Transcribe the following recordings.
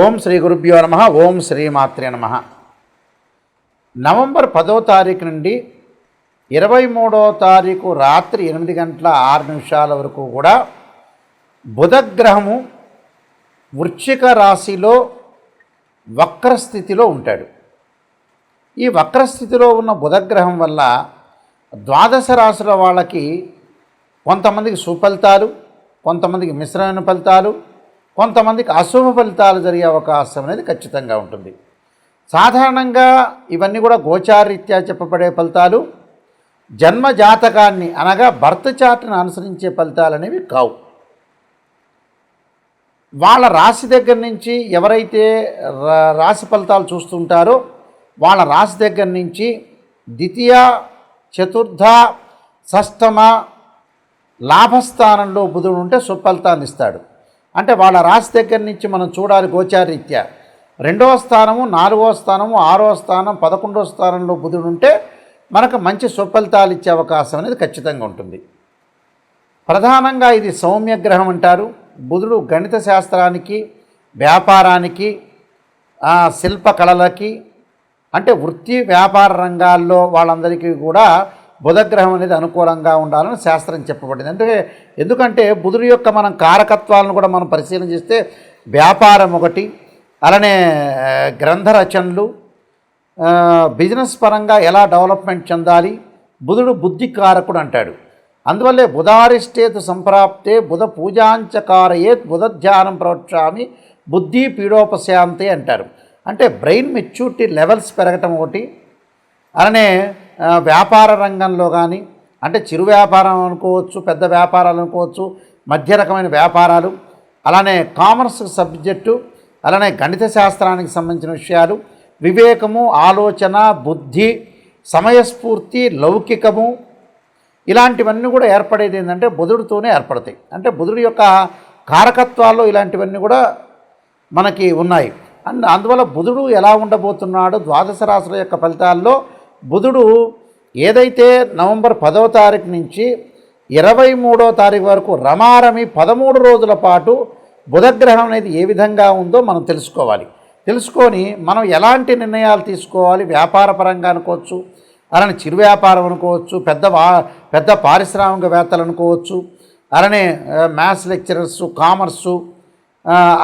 ఓం శ్రీ గురుభ్యో నమః. ఓం శ్రీమాత్రే నమః. నవంబర్ 10వ తారీఖు నుండి 23వ తారీఖు రాత్రి 8:06 వరకు కూడా బుధగ్రహము వృశ్చిక రాశిలో వక్రస్థితిలో ఉంటాడు. ఈ వక్రస్థితిలో ఉన్న బుధగ్రహం వల్ల ద్వాదశ రాశుల వాళ్ళకి కొంతమందికి సుఫలితాలు, కొంతమందికి మిశ్రమైన ఫలితాలు, కొంతమందికి అశుభ ఫలితాలు జరిగే అవకాశం అనేది ఖచ్చితంగా ఉంటుంది. సాధారణంగా ఇవన్నీ కూడా గోచారీత్యా చెప్పబడే ఫలితాలు, జన్మ జాతకాన్ని అనగా బర్త్ చార్ట్ని అనుసరించే ఫలితాలు అనేవి కావు. వాళ్ళ రాశి దగ్గర నుంచి ఎవరైతే రాశి ఫలితాలు చూస్తుంటారో వాళ్ళ రాశి దగ్గర నుంచి ద్వితీయ, చతుర్థ, షష్టమ లాభస్థానంలో బుధుడు ఉంటే సుఫలితాన్ని ఇస్తాడు. అంటే వాళ్ళ రాశి దగ్గర నుంచి మనం చూడాలి గోచారీత్యా. 2వ స్థానము, 4వ స్థానము, 6వ స్థానం, 11వ స్థానంలో బుధుడు ఉంటే మనకు మంచి సుఫలితాలు ఇచ్చే అవకాశం అనేది ఖచ్చితంగా ఉంటుంది. ప్రధానంగా ఇది సౌమ్యగ్రహం అంటారు. బుధుడు గణిత శాస్త్రానికి, వ్యాపారానికి, శిల్పకళలకి, అంటే వృత్తి వ్యాపార రంగాల్లో వాళ్ళందరికీ కూడా బుధగ్రహం అనేది అనుకూలంగా ఉండాలని శాస్త్రం చెప్పబడింది. ఎందుకంటే బుధుడు యొక్క మనం కారకత్వాలను కూడా మనం పరిశీలన చేస్తే వ్యాపారం ఒకటి, అలానే గ్రంథ రచనలు, బిజినెస్ పరంగా ఎలా డెవలప్మెంట్ చెందాలి. బుధుడు బుద్ధి కారకుడు అంటాడు. అందువల్లే బుధారిష్టేతు సంప్రాప్తే బుధ పూజాంచకారయేత్ బుధ ధ్యానం ప్రవక్ష్యామి బుద్ధి పీడోపశాంతే అంటారు. అంటే బ్రెయిన్ మెచ్యూరిటీ లెవెల్స్ పెరగటం ఒకటి, అలానే వ్యాపార రంగంలో కానీ, అంటే చిరు వ్యాపారం అనుకోవచ్చు, పెద్ద వ్యాపారాలు అనుకోవచ్చు, మధ్య రకమైన వ్యాపారాలు, అలానే కామర్స్ సబ్జెక్టు, అలానే గణిత శాస్త్రానికి సంబంధించిన విషయాలు, వివేకము, ఆలోచన, బుద్ధి, సమయస్ఫూర్తి, లౌకికము, ఇలాంటివన్నీ కూడా ఏర్పడేది ఏంటంటే బుధుడితోనే ఏర్పడతాయి. అంటే బుధుడి యొక్క కారకత్వాల్లో ఇలాంటివన్నీ కూడా మనకి ఉన్నాయి. అందువల్ల బుధుడు ఎలా ఉండబోతున్నాడు ద్వాదశ రాశుల యొక్క ఫలితాల్లో బుధుడు ఏదైతే నవంబర్ 10వ తారీఖు నుంచి 23వ తారీఖు వరకు రమారమి 13 రోజుల పాటు బుధగ్రహం అనేది ఏ విధంగా ఉందో మనం తెలుసుకొని మనం ఎలాంటి నిర్ణయాలు తీసుకోవాలి. వ్యాపార పరంగా అనుకోవచ్చు, అలానే చిరు వ్యాపారం అనుకోవచ్చు, పెద్ద పారిశ్రామికవేత్తలు అనుకోవచ్చు, అలానే మ్యాథ్స్ లెక్చరర్సు, కామర్సు,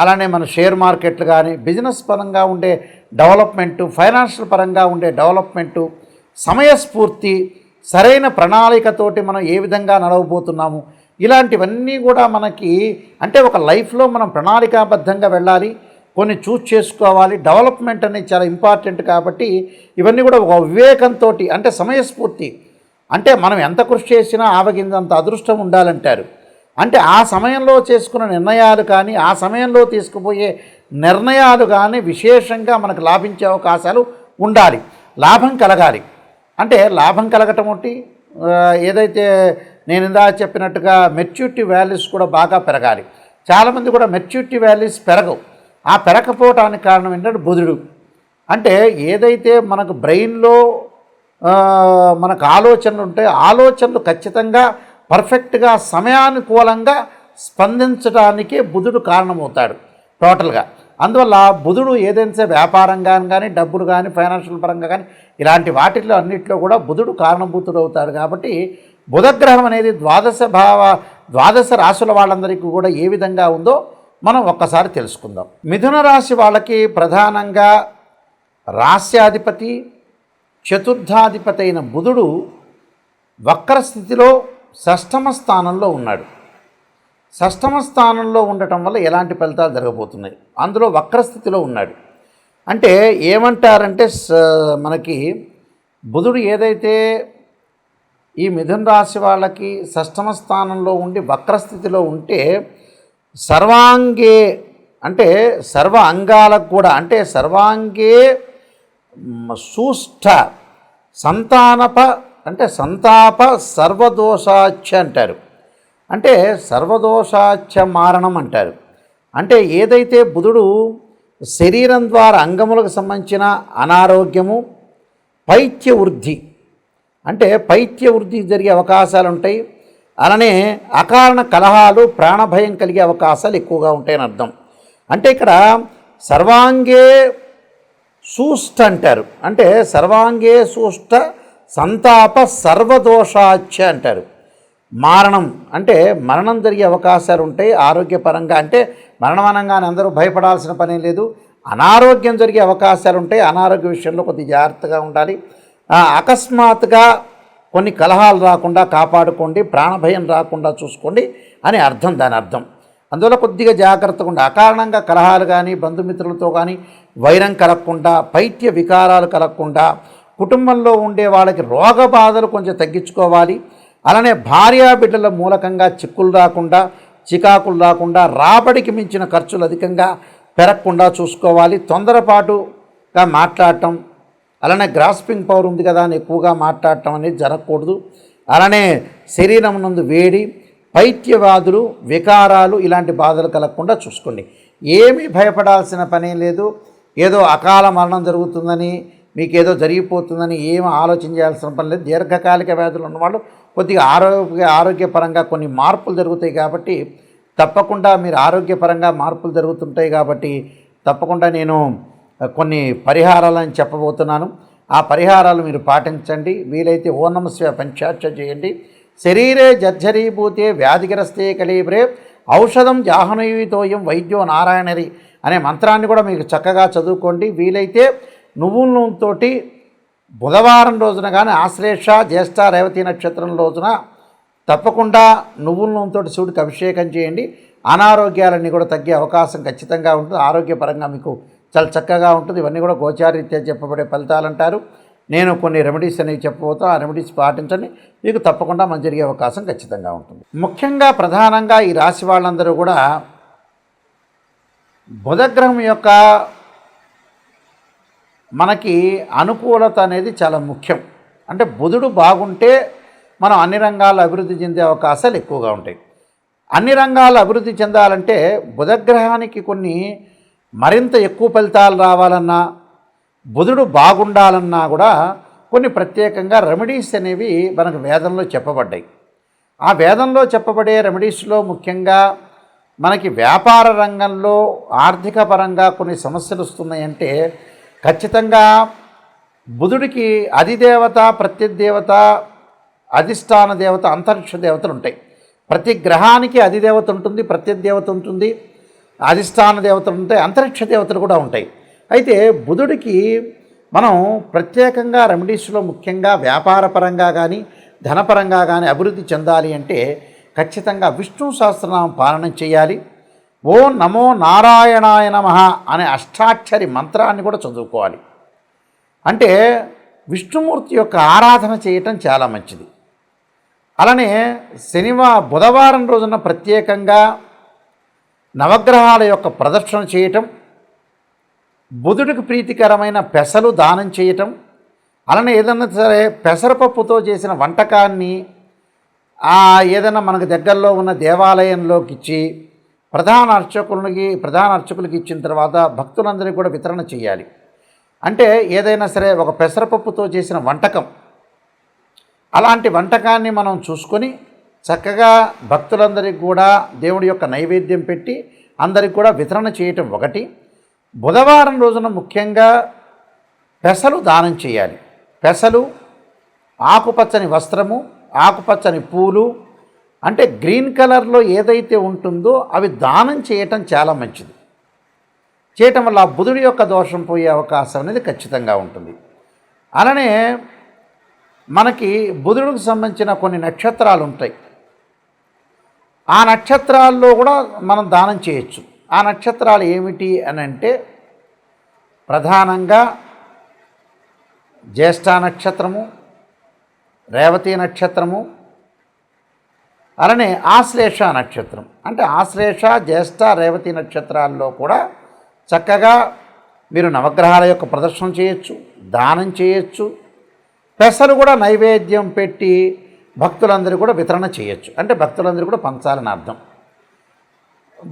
అలానే మన షేర్ మార్కెట్లు కానీ, బిజినెస్ పరంగా ఉండే డెవలప్మెంటు, ఫైనాన్షియల్ పరంగా ఉండే డెవలప్మెంటు, సమయస్ఫూర్తి, సరైన ప్రణాళికతోటి మనం ఏ విధంగా నడవబోతున్నాము, ఇలాంటివన్నీ కూడా మనకి అంటే ఒక లైఫ్లో మనం ప్రణాళికాబద్ధంగా వెళ్ళాలి, కొన్ని చూస్ చేసుకోవాలి. డెవలప్మెంట్ అనేది చాలా ఇంపార్టెంట్ కాబట్టి ఇవన్నీ కూడా ఒక వివేకంతో, అంటే సమయస్ఫూర్తి, అంటే మనం ఎంత కృషి చేసినా ఆవగిందంత అదృష్టం ఉండాలంటారు. అంటే ఆ సమయంలో చేసుకున్న నిర్ణయాలు కానీ, ఆ సమయంలో తీసుకుపోయే నిర్ణయాలు కానీ విశేషంగా మనకు లాభించే అవకాశాలు ఉండాలి. లాభం కలగాలి. అంటే లాభం కలగటం ఒకటి, ఏదైతే నేను ఇందాక చెప్పినట్టుగా మెచ్యూరిటీ వాల్యూస్ కూడా బాగా పెరగాలి. చాలామంది కూడా మెచ్యూరిటీ వాల్యూస్ పెరగవు. ఆ పెరగకపోవటానికి కారణం ఏంటంటే బుధుడు. అంటే ఏదైతే మనకు బ్రెయిన్లో మనకు ఆలోచనలు ఉంటాయో ఆలోచనలు ఖచ్చితంగా పర్ఫెక్ట్గా సమయానుకూలంగా స్పందించడానికి బుధుడు కారణమవుతాడు టోటల్గా. అందువల్ల బుధుడు ఏదైతే వ్యాపారంగా కానీ, డబ్బులు కానీ, ఫైనాన్షియల్ పరంగా కానీ, ఇలాంటి వాటిల్లో అన్నింటిలో కూడా బుధుడు కారణభూతుడు అవుతాడు. కాబట్టి బుధగ్రహం అనేది ద్వాదశ రాశుల వాళ్ళందరికీ కూడా ఏ విధంగా ఉందో మనం ఒక్కసారి తెలుసుకుందాం. మిథున రాశి వాళ్ళకి ప్రధానంగా రాశ్యాధిపతి, చతుర్థాధిపతి అయిన బుధుడు వక్రస్థితిలో షష్టమ స్థానంలో ఉన్నాడు. షష్టమ స్థానంలో ఉండటం వల్ల ఎలాంటి ఫలితాలు జరగబోతున్నాయి, అందులో వక్రస్థితిలో ఉన్నాడు. అంటే ఏమంటారంటే మనకి బుధుడు ఏదైతే ఈ మిథున రాశి వాళ్ళకి షష్టమ స్థానంలో ఉండి వక్రస్థితిలో ఉంటే సర్వాంగే, అంటే సర్వ అంగాలకు కూడా, అంటే సర్వాంగే సూష్ట సంతాప సర్వదోషాచ అంటారు. అంటే సర్వదోషాచ మారణం అంటారు. అంటే ఏదైతే బుధుడు శరీరం ద్వారా అంగములకు సంబంధించిన అనారోగ్యము, పైత్య వృద్ధి, అంటే పైత్య వృద్ధి జరిగే అవకాశాలు ఉంటాయి. అలానే అకారణ కలహాలు, ప్రాణభయం కలిగే అవకాశాలు ఎక్కువగా ఉంటాయని అర్థం. అంటే ఇక్కడ సర్వాంగే సూష్ట అంటారు. అంటే సర్వాంగే సూష్ట సంతాప సర్వదోషాచ్య అంటారు. మారణం అంటే మరణం జరిగే అవకాశాలు ఉంటాయి ఆరోగ్యపరంగా. అంటే మరణం అనగానే అందరూ భయపడాల్సిన పని లేదు. అనారోగ్యం జరిగే అవకాశాలు ఉంటాయి. అనారోగ్య విషయంలో కొద్దిగా జాగ్రత్తగా ఉండాలి. అకస్మాత్తుగా కొన్ని కలహాలు రాకుండా కాపాడుకోండి, ప్రాణభయం రాకుండా చూసుకోండి అని అర్థం. దాని అర్థం అందువల్ల కొద్దిగా జాగ్రత్తగా ఉండి అకారణంగా కలహాలు కానీ బంధుమిత్రులతో కానీ వైరం కలగకుండా, పైత్య వికారాలు కలగకుండా, కుటుంబంలో ఉండే వాళ్ళకి రోగ బాధలు కొంచెం తగ్గించుకోవాలి. అలానే భార్యాబిడ్డల మూలకంగా చిక్కులు రాకుండా, చికాకులు రాకుండా, రాబడికి మించిన ఖర్చులు అధికంగా పెరగకుండా చూసుకోవాలి. తొందరపాటుగా మాట్లాడటం, అలానే గ్రాస్పింగ్ పవర్ ఉంది కదా అని ఎక్కువగా మాట్లాడటం అనేది జరగకూడదు. అలానే శరీరం నందు వేడి, పైత్యవాదులు, వికారాలు ఇలాంటి బాధలు కలగకుండా చూసుకోండి. ఏమీ భయపడాల్సిన పని లేదు. ఏదో అకాల మరణం జరుగుతుందని, మీకేదో జరిగిపోతుందని ఏమీ ఆలోచన చేయాల్సిన పని లేదు. దీర్ఘకాలిక వ్యాధులు ఉన్నవాళ్ళు కొద్దిగా ఆరోగ్యపరంగా కొన్ని మార్పులు జరుగుతాయి కాబట్టి తప్పకుండా మీరు ఆరోగ్యపరంగా మార్పులు జరుగుతుంటాయి కాబట్టి తప్పకుండా నేను కొన్ని పరిహారాలను చెప్పబోతున్నాను. ఆ పరిహారాలు మీరు పాటించండి. వీలైతే ఓం నమః శివాయ పంచాక్షరి చేయండి. శరీరే జర్జరీభూతే వ్యాధిగ్రస్తే కళీబ్రే ఔషధం జాహ్నవీతోయం వైద్యో నారాయణరి అనే మంత్రాన్ని కూడా మీకు చక్కగా చదువుకోండి. వీలైతే నువ్వుల నూనెతోటి బుధవారం రోజున కానీ ఆశ్లేష జ్యేష్ఠ రేవతి నక్షత్రం రోజున తప్పకుండా నువ్వుల నూనెతో శివుడికి అభిషేకం చేయండి. అనారోగ్యాలన్నీ కూడా తగ్గే అవకాశం ఖచ్చితంగా ఉంటుంది. ఆరోగ్యపరంగా మీకు చాలా చక్కగా ఉంటుంది. ఇవన్నీ కూడా గోచారీత్యా చెప్పబడే ఫలితాలు అంటారు. నేను కొన్ని రెమెడీస్ అనేవి చెప్పబోతా. ఆ రెమెడీస్ పాటించండి, మీకు తప్పకుండా మంచి జరిగే అవకాశం ఖచ్చితంగా ఉంటుంది. ముఖ్యంగా ప్రధానంగా ఈ రాశి వాళ్ళందరూ కూడా బుధగ్రహం యొక్క మనకి అనుకూలత అనేది చాలా ముఖ్యం. అంటే బుధుడు బాగుంటే మనం అన్ని రంగాల్లో అభివృద్ధి చెందే అవకాశాలు ఎక్కువగా ఉంటాయి. అన్ని రంగాల్లో అభివృద్ధి చెందాలంటే బుధగ్రహానికి కొన్ని మరింత ఎక్కువ ఫలితాలు రావాలన్నా, బుధుడు బాగుండాలన్నా కూడా కొన్ని ప్రత్యేకంగా రెమెడీస్ అనేవి మనకు వేదంలో చెప్పబడ్డాయి. ఆ వేదంలో చెప్పబడే రెమెడీస్లో ముఖ్యంగా మనకి వ్యాపార రంగంలో ఆర్థిక పరంగా కొన్ని సమస్యలు వస్తున్నాయంటే ఖచ్చితంగా బుధుడికి అధిదేవత, ప్రత్యదేవత, అధిష్టాన దేవత, అంతరిక్ష దేవతలు ఉంటాయి. ప్రతి గ్రహానికి అధిదేవత ఉంటుంది, ప్రత్యదేవత ఉంటుంది, అధిష్టాన దేవతలు ఉంటాయి, అంతరిక్ష దేవతలు కూడా ఉంటాయి. అయితే బుధుడికి మనం ప్రత్యేకంగా రెమెడీస్లో ముఖ్యంగా వ్యాపారపరంగా కానీ ధనపరంగా కానీ అభివృద్ధి చెందాలి అంటే ఖచ్చితంగా విష్ణు సహస్రనామం పాలన చేయాలి. ఓం నమో నారాయణాయ నమః అనే అష్టాక్షరి మంత్రాన్ని కూడా చదువుకోవాలి. అంటే విష్ణుమూర్తి యొక్క ఆరాధన చేయటం చాలా మంచిది. అలానే బుధవారం రోజున ప్రత్యేకంగా నవగ్రహాల యొక్క ప్రదర్శన చేయటం, బుధుడికి ప్రీతికరమైన పెసలు దానం చేయటం, అలానే ఏదన్నా సరే పెసరపప్పుతో చేసిన వంటకాన్ని ఏదైనా మనకు దగ్గరలో ఉన్న దేవాలయంలోకి ఇచ్చి ప్రధాన అర్చకులకి ఇచ్చిన తర్వాత భక్తులందరికీ కూడా వితరణ చేయాలి. అంటే ఏదైనా సరే ఒక పెసరపప్పుతో చేసిన వంటకం, అలాంటి వంటకాన్ని మనం చూసుకొని చక్కగా భక్తులందరికీ కూడా దేవుడి యొక్క నైవేద్యం పెట్టి అందరికి కూడా వితరణ చేయటం ఒకటి. బుధవారం రోజున ముఖ్యంగా పెసలు దానం చేయాలి. పెసలు, ఆకుపచ్చని వస్త్రము, ఆకుపచ్చని పూలు, అంటే గ్రీన్ కలర్లో ఏదైతే ఉంటుందో అవి దానం చేయటం చాలా మంచిది. చేయటం వల్ల ఆ బుధుడి యొక్క దోషం పోయే అవకాశం అనేది ఖచ్చితంగా ఉంటుంది. అలానే మనకి బుధుడికి సంబంధించిన కొన్ని నక్షత్రాలు ఉంటాయి. ఆ నక్షత్రాల్లో కూడా మనం దానం చేయొచ్చు. ఆ నక్షత్రాలు ఏమిటి అని అంటే ప్రధానంగా జ్యేష్ఠ నక్షత్రము, రేవతి నక్షత్రము, అలానే ఆశ్లేష నక్షత్రం. అంటే ఆశ్లేష, జ్యేష్ఠ, రేవతి నక్షత్రాల్లో కూడా చక్కగా మీరు నవగ్రహాల యొక్క ప్రదర్శన చేయొచ్చు, దానం చేయొచ్చు. పెసలు కూడా నైవేద్యం పెట్టి భక్తులందరూ కూడా వితరణ చేయొచ్చు. అంటే భక్తులందరూ కూడా పంచాలని అర్థం.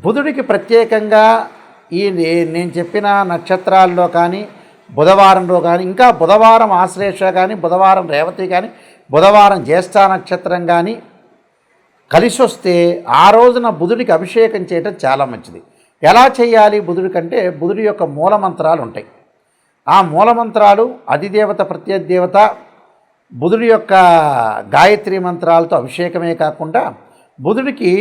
బుధుడికి ప్రత్యేకంగా నేను చెప్పిన నక్షత్రాల్లో కానీ బుధవారంలో కానీ, ఇంకా బుధవారం ఆశ్లేష కానీ, బుధవారం రేవతి కానీ, బుధవారం జ్యేష్ఠ నక్షత్రం కానీ కలిసి వస్తే ఆ రోజున బుధుడికి అభిషేకం చేయటం చాలా మంచిది. ఎలా చేయాలి బుధుడి కంటే బుధుడి యొక్క మూలమంత్రాలు ఉంటాయి. ఆ మూలమంత్రాలు అధిదేవత ప్రత్యధిదేవత బుధుడి యొక్క గాయత్రి మంత్రాలతో అభిషేకమే కాకుండా బుధుడికి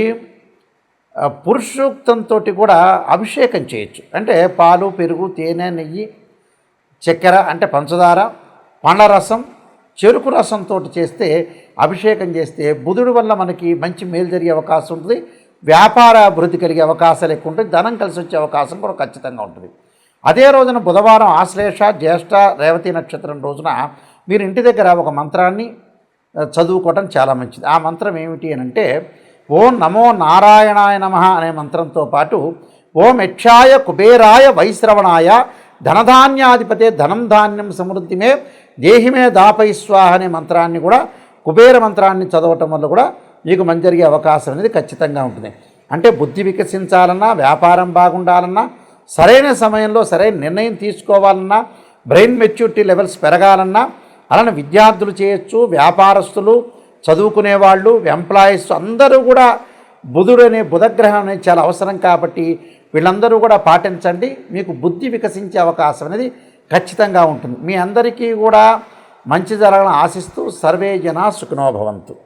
పురుషోక్తంతో కూడా అభిషేకం చేయొచ్చు. అంటే పాలు, పెరుగు, తేనె, నెయ్యి, చక్కెర అంటే పంచదార, పండ్ల రసం, చెరుకు రసంతో చేస్తే అభిషేకం చేస్తే బుధుడి వల్ల మనకి మంచి మేలు జరిగే అవకాశం ఉంటుంది. వ్యాపార అభివృద్ధి కలిగే అవకాశాలు ఎక్కువ ఉంటుంది. ధనం కలిసి వచ్చే అవకాశం కూడా ఖచ్చితంగా ఉంటుంది. అదే రోజున బుధవారం ఆశ్లేష, జ్యేష్ఠ, రేవతి నక్షత్రం రోజున మీరు ఇంటి దగ్గర ఒక మంత్రాన్ని చదువుకోవటం చాలా మంచిది. ఆ మంత్రం ఏమిటి అని అంటే ఓం నమో నారాయణాయ నమః అనే మంత్రంతో పాటు ఓం యక్షాయ కుబేరాయ వైశ్రవణాయ ధనధాన్యాధిపతే ధనం ధాన్యం సమృద్ధిమే దేహిమే దాపై స్వాహ అనే మంత్రాన్ని కూడా కుబేర మంత్రాన్ని చదవటం వల్ల కూడా మీకు మంచి జరిగే అవకాశం అనేది ఖచ్చితంగా ఉంటుంది. అంటే బుద్ధి వికసించాలన్నా, వ్యాపారం బాగుండాలన్నా, సరైన సమయంలో సరైన నిర్ణయం తీసుకోవాలన్నా, బ్రెయిన్ మెచ్యూరిటీ లెవెల్స్ పెరగాలన్నా అలానే విద్యార్థులు చేయొచ్చు, వ్యాపారస్తులు, చదువుకునేవాళ్ళు, ఎంప్లాయీస్ అందరూ కూడా బుధుడు అనే బుధగ్రహం అనేది చాలా అవసరం కాబట్టి వీళ్ళందరూ కూడా పాటించండి. మీకు బుద్ధి వికసించే అవకాశం అనేది ఖచ్చితంగా ఉంటుంది. మీ అందరికీ కూడా మంచి జరగాలని ఆశిస్తూ సర్వే జనా సుఖినో భవంతు.